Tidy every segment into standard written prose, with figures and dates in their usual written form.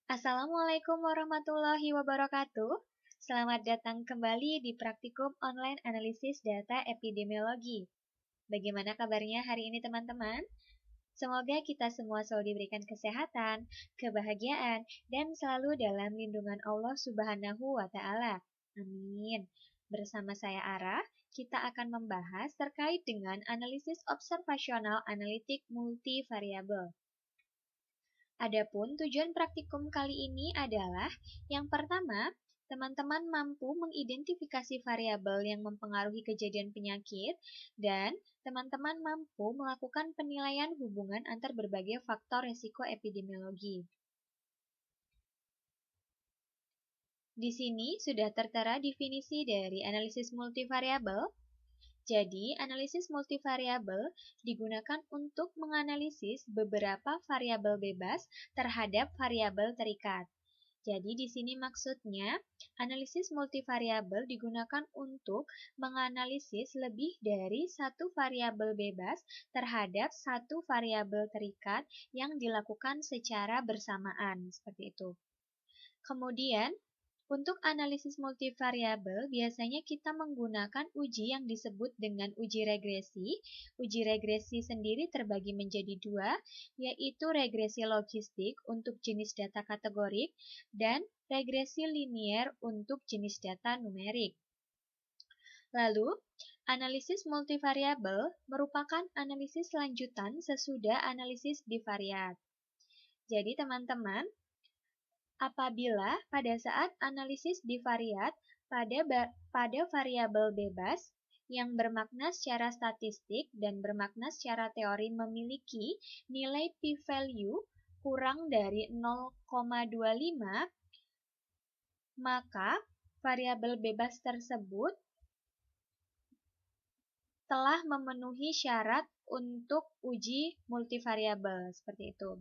Assalamualaikum warahmatullahi wabarakatuh. Selamat datang kembali di Praktikum Online Analisis Data Epidemiologi. Bagaimana kabarnya hari ini teman-teman? Semoga kita semua selalu diberikan kesehatan, kebahagiaan, dan selalu dalam lindungan Allah Subhanahu wa Ta'ala. Amin. Bersama saya Ara, kita akan membahas terkait dengan analisis observasional analitik multivariabel. Adapun tujuan praktikum kali ini adalah yang pertama, teman-teman mampu mengidentifikasi variabel yang mempengaruhi kejadian penyakit dan teman-teman mampu melakukan penilaian hubungan antar berbagai faktor resiko epidemiologi. Di sini sudah tertera definisi dari analisis multivariabel. Jadi, analisis multivariabel digunakan untuk menganalisis beberapa variabel bebas terhadap variabel terikat. Jadi, di sini maksudnya, analisis multivariabel digunakan untuk menganalisis lebih dari satu variabel bebas terhadap satu variabel terikat yang dilakukan secara bersamaan, seperti itu. Kemudian, untuk analisis multivariabel, biasanya kita menggunakan uji yang disebut dengan uji regresi. Uji regresi sendiri terbagi menjadi dua, yaitu regresi logistik untuk jenis data kategorik dan regresi linier untuk jenis data numerik. Lalu, analisis multivariabel merupakan analisis lanjutan sesudah analisis bivariat. Jadi, teman-teman, apabila pada saat analisis bivariat pada variabel bebas yang bermakna secara statistik dan bermakna secara teori memiliki nilai p-value kurang dari 0,25, maka variabel bebas tersebut telah memenuhi syarat untuk uji multivariabel, seperti itu.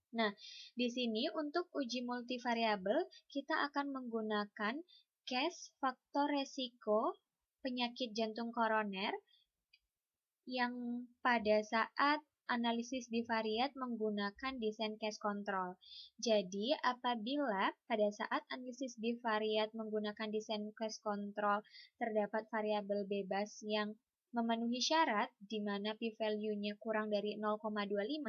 Nah, di sini untuk uji multivariabel, kita akan menggunakan case faktor resiko penyakit jantung koroner yang pada saat analisis bivariat menggunakan desain case control. Jadi, apabila pada saat analisis bivariat menggunakan desain case control terdapat variabel bebas yang memenuhi syarat di mana p-value-nya kurang dari 0,25,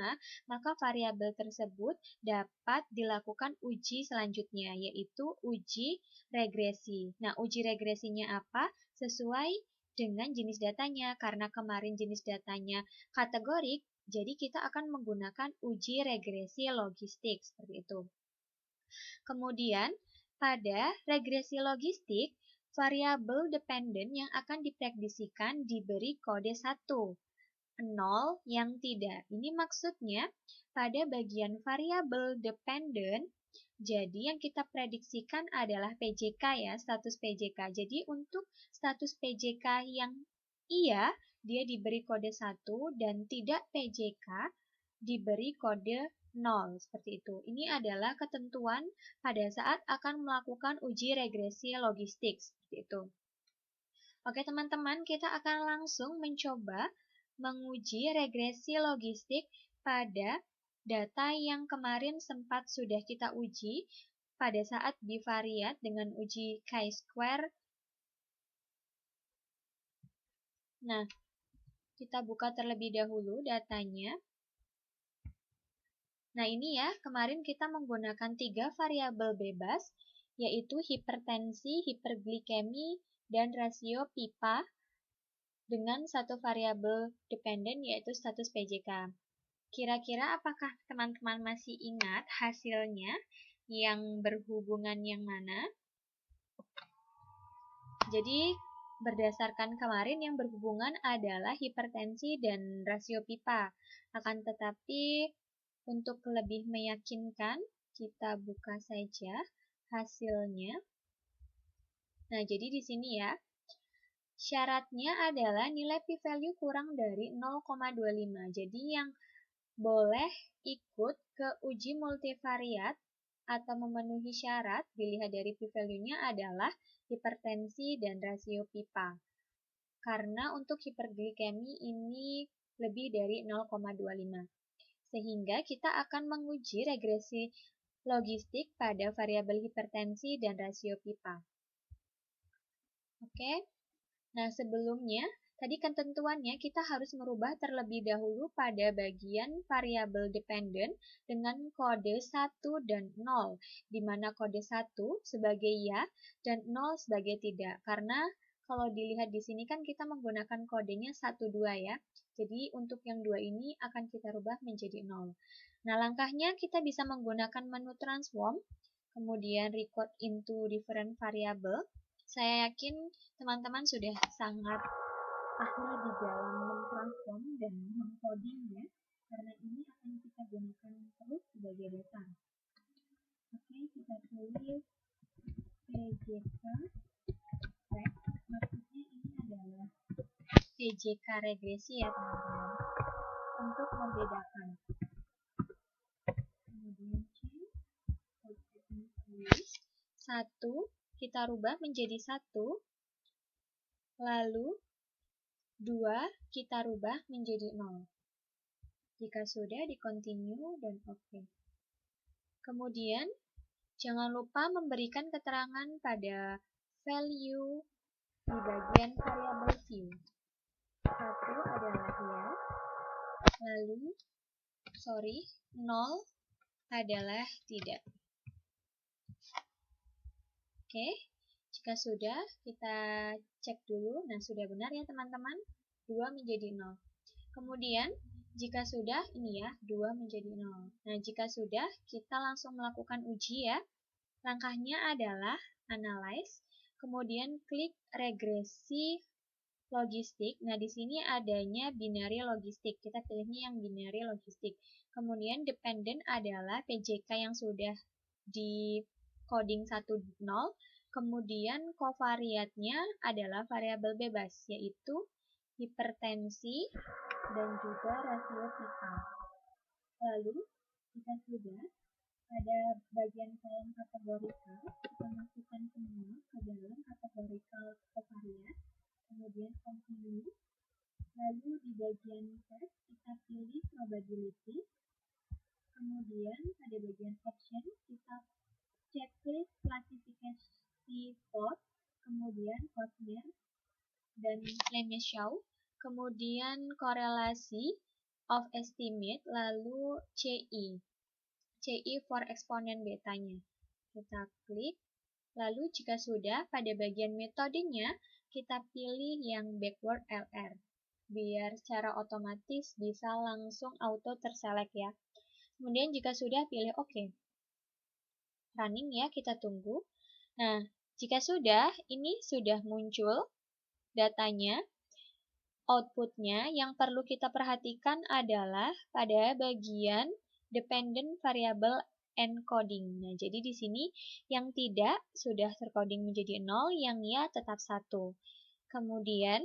maka variabel tersebut dapat dilakukan uji selanjutnya, yaitu uji regresi. Nah, uji regresinya apa? Sesuai dengan jenis datanya, karena kemarin jenis datanya kategorik, jadi kita akan menggunakan uji regresi logistik, seperti itu. Kemudian, pada regresi logistik, variabel dependen yang akan diprediksikan diberi kode 1, 0 yang tidak. Ini maksudnya pada bagian variabel dependen, jadi yang kita prediksikan adalah PJK ya, status PJK. Jadi untuk status PJK yang iya, dia diberi kode 1 dan tidak PJK diberi kode 0, seperti itu. Ini adalah ketentuan pada saat akan melakukan uji regresi logistik, seperti itu. Oke teman-teman, kita akan langsung mencoba menguji regresi logistik pada data yang kemarin sempat sudah kita uji pada saat bivariat dengan uji chi-square. Nah, kita buka terlebih dahulu datanya. Nah, ini ya, kemarin kita menggunakan 3 variabel bebas, yaitu hipertensi, hiperglikemi, dan rasio pipa dengan satu variabel dependen, yaitu status PJK. Kira-kira apakah teman-teman masih ingat hasilnya yang berhubungan yang mana? Jadi, berdasarkan kemarin yang berhubungan adalah hipertensi dan rasio pipa. Akan tetapi, untuk lebih meyakinkan, kita buka saja hasilnya. Nah, jadi di sini ya, syaratnya adalah nilai p-value kurang dari 0,25. Jadi yang boleh ikut ke uji multivariat atau memenuhi syarat dilihat dari p-value-nya adalah hipertensi dan rasio pipa. Karena untuk hiperglikemi ini lebih dari 0,25. Sehingga kita akan menguji regresi logistik pada variabel hipertensi dan rasio pipa. Oke, nah sebelumnya, tadi ketentuannya kita harus merubah terlebih dahulu pada bagian variabel dependent dengan kode 1 dan 0, di mana kode 1 sebagai ya dan 0 sebagai tidak. Karena kalau dilihat di sini kan kita menggunakan kodenya 1, 2 ya. Jadi untuk yang 2 ini akan kita rubah menjadi 0. Nah langkahnya kita bisa menggunakan menu transform, kemudian record into different variable. Saya yakin teman-teman sudah sangat ahli di dalam mentransform dan mengcodingnya, karena ini akan kita gunakan terus sebagai dasar. Oke, kita tulis PJK reg, maksudnya ini adalah PJK regresi ya teman-teman, untuk membedakan. Kemudian tulis 1 kita rubah menjadi 1, lalu 2 kita rubah menjadi 0. Jika sudah, di continue dan oke. Kemudian, jangan lupa memberikan keterangan pada value di bagian variable view. 1 adalah ya, lalu 0 adalah tidak. Oke, jika sudah, kita cek dulu. Nah, sudah benar ya teman-teman, 2 menjadi 0. Kemudian, jika sudah, ini ya, 2 menjadi 0. Nah, jika sudah, kita langsung melakukan uji ya. Langkahnya adalah analyze, kemudian klik regresi logistik. Nah, di sini adanya binary logistik. Kita pilihnya yang binary logistik. Kemudian dependent adalah PJK yang sudah di coding 1, 0. Kemudian covariatnya adalah variabel bebas, yaitu hipertensi dan juga rasio pipa. Lalu, jika sudah, pada bagian kolom kategorikal, kita masukkan semua ke dalam kategorikal covariat, kemudian continue, lalu di bagian test, kita pilih probability, kemudian pada bagian option, kita checklist klasifikasi plot, kemudian Cosmer dan Lemeshow, kemudian korelasi of estimate, lalu CI for eksponen betanya. Kita klik, lalu jika sudah, pada bagian metodenya, kita pilih yang backward LR, biar secara otomatis bisa langsung auto terselect ya. Kemudian jika sudah, pilih OK. Running ya, kita tunggu. Nah, jika sudah, ini sudah muncul datanya, outputnya. Yang perlu kita perhatikan adalah pada bagian dependent variable encoding. Nah, jadi di sini yang tidak sudah tercoding menjadi 0, yang ya tetap 1. Kemudian,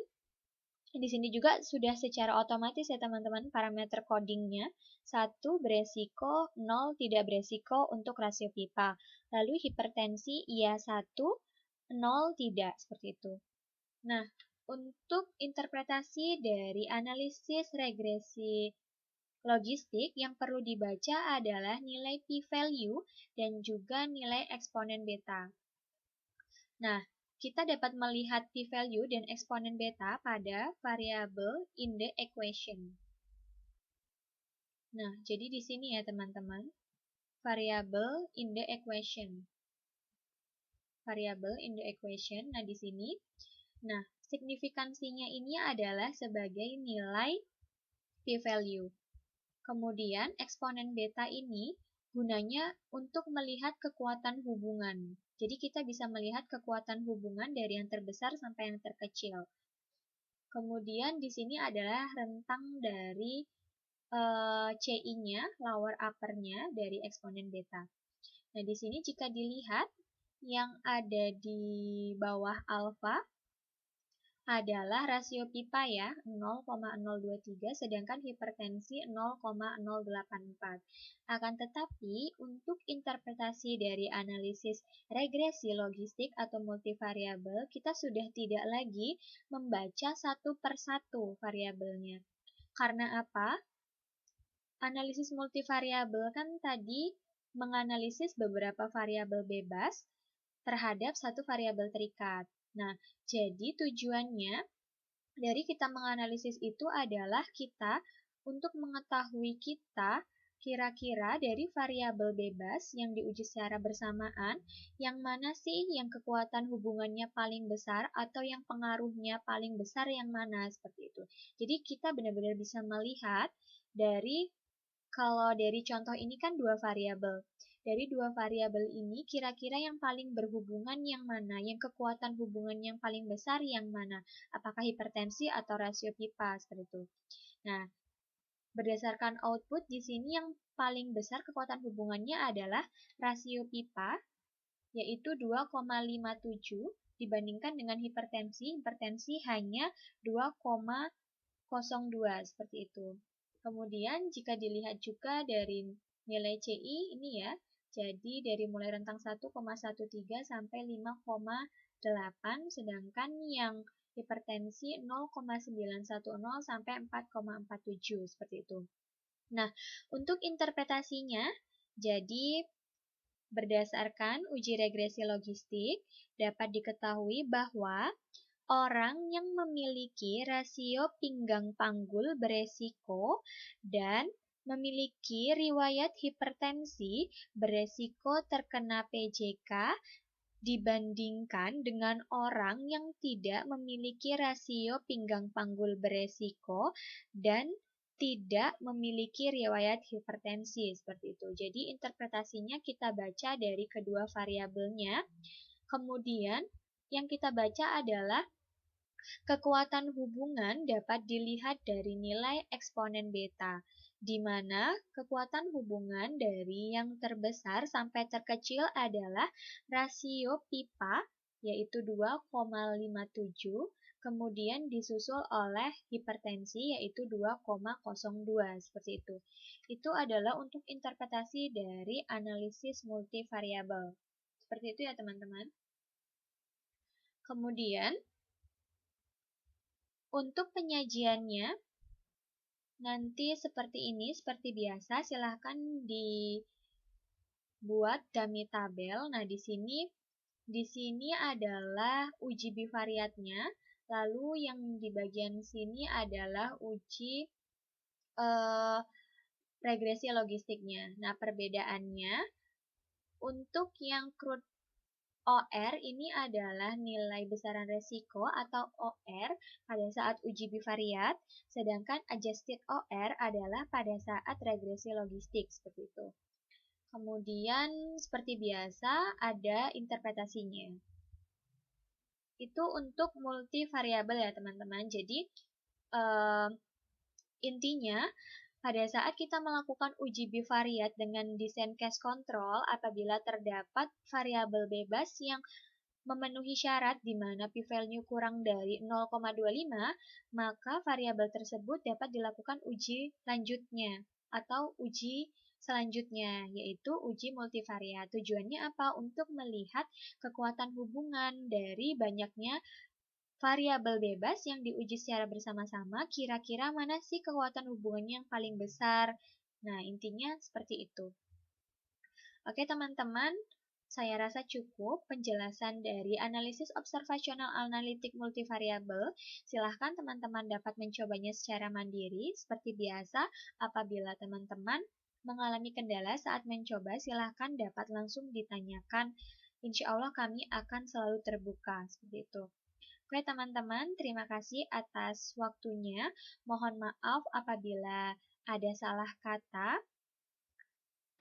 di sini juga sudah secara otomatis ya teman-teman parameter codingnya. 1 beresiko, 0 tidak beresiko untuk rasio pipa. Lalu hipertensi iya 1, 0 tidak, seperti itu. Nah, untuk interpretasi dari analisis regresi logistik yang perlu dibaca adalah nilai p-value dan juga nilai eksponen beta. Nah, kita dapat melihat p-value dan eksponen beta pada variabel in the equation. Nah, jadi di sini ya teman-teman, variabel in the equation. Variabel in the equation, nah di sini. Nah, signifikansinya ini adalah sebagai nilai p-value. Kemudian, eksponen beta ini gunanya untuk melihat kekuatan hubungan. Jadi kita bisa melihat kekuatan hubungan dari yang terbesar sampai yang terkecil. Kemudian di sini adalah rentang dari CI-nya, lower upper-nya dari eksponen beta. Nah, di sini jika dilihat yang ada di bawah alfa adalah rasio pipa ya, 0,023, sedangkan hipertensi 0,084. Akan tetapi, untuk interpretasi dari analisis regresi logistik atau multivariabel, kita sudah tidak lagi membaca satu per satu variabelnya. Karena apa? Analisis multivariabel kan tadi menganalisis beberapa variabel bebas terhadap satu variabel terikat. Nah, jadi tujuannya dari kita menganalisis itu adalah kita untuk mengetahui kita kira-kira dari variabel bebas yang diuji secara bersamaan, yang mana sih yang kekuatan hubungannya paling besar atau yang pengaruhnya paling besar yang mana, seperti itu. Jadi kita benar-benar bisa melihat dari, kalau dari contoh ini kan dua variabel. Dari dua variabel ini kira-kira yang paling berhubungan yang mana, yang kekuatan hubungan yang paling besar yang mana, apakah hipertensi atau rasio pipa, seperti itu. Nah, berdasarkan output di sini yang paling besar kekuatan hubungannya adalah rasio pipa, yaitu 2,57 dibandingkan dengan hipertensi. Hipertensi hanya 2,02 seperti itu. Kemudian jika dilihat juga dari nilai CI ini ya, jadi dari mulai rentang 1,13 sampai 5,8, sedangkan yang hipertensi 0,910 sampai 4,47 seperti itu. Nah, untuk interpretasinya, jadi berdasarkan uji regresi logistik dapat diketahui bahwa orang yang memiliki rasio pinggang panggul beresiko dan memiliki riwayat hipertensi beresiko terkena PJK dibandingkan dengan orang yang tidak memiliki rasio pinggang panggul beresiko dan tidak memiliki riwayat hipertensi, seperti itu. Jadi interpretasinya kita baca dari kedua variabelnya. Kemudian yang kita baca adalah kekuatan hubungan dapat dilihat dari nilai eksponen beta, di mana kekuatan hubungan dari yang terbesar sampai terkecil adalah rasio pipa, yaitu 2,57, kemudian disusul oleh hipertensi, yaitu 2,02, seperti itu. Itu adalah untuk interpretasi dari analisis multivariabel. Seperti itu ya teman-teman. Kemudian, untuk penyajiannya, nanti seperti ini, seperti biasa, silahkan dibuat dummy tabel. Nah, di sini adalah uji bivariatnya, lalu yang di bagian sini adalah uji regresi logistiknya. Nah, perbedaannya, untuk yang crude OR ini adalah nilai besaran resiko atau OR pada saat uji bivariat, sedangkan adjusted OR adalah pada saat regresi logistik, seperti itu. Kemudian seperti biasa ada interpretasinya. Itu untuk multivariabel ya teman-teman. Jadi intinya pada saat kita melakukan uji bivariat dengan desain case control, apabila terdapat variabel bebas yang memenuhi syarat di mana p-value kurang dari 0,25, maka variabel tersebut dapat dilakukan uji lanjutnya atau uji selanjutnya, yaitu uji multivariat. Tujuannya apa? Untuk melihat kekuatan hubungan dari banyaknya variabel bebas yang diuji secara bersama-sama, kira-kira mana sih kekuatan hubungannya yang paling besar? Nah, intinya seperti itu. Oke teman-teman, saya rasa cukup penjelasan dari analisis observasional analitik multivariabel. Silahkan teman-teman dapat mencobanya secara mandiri. Seperti biasa, apabila teman-teman mengalami kendala saat mencoba, silahkan dapat langsung ditanyakan. Insya Allah kami akan selalu terbuka, seperti itu. Oke teman-teman, terima kasih atas waktunya. Mohon maaf apabila ada salah kata.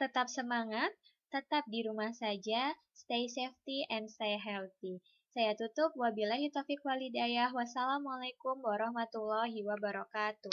Tetap semangat, tetap di rumah saja, stay safety and stay healthy. Saya tutup, wabillahi taufiq walhidayah. Wassalamualaikum warahmatullahi wabarakatuh.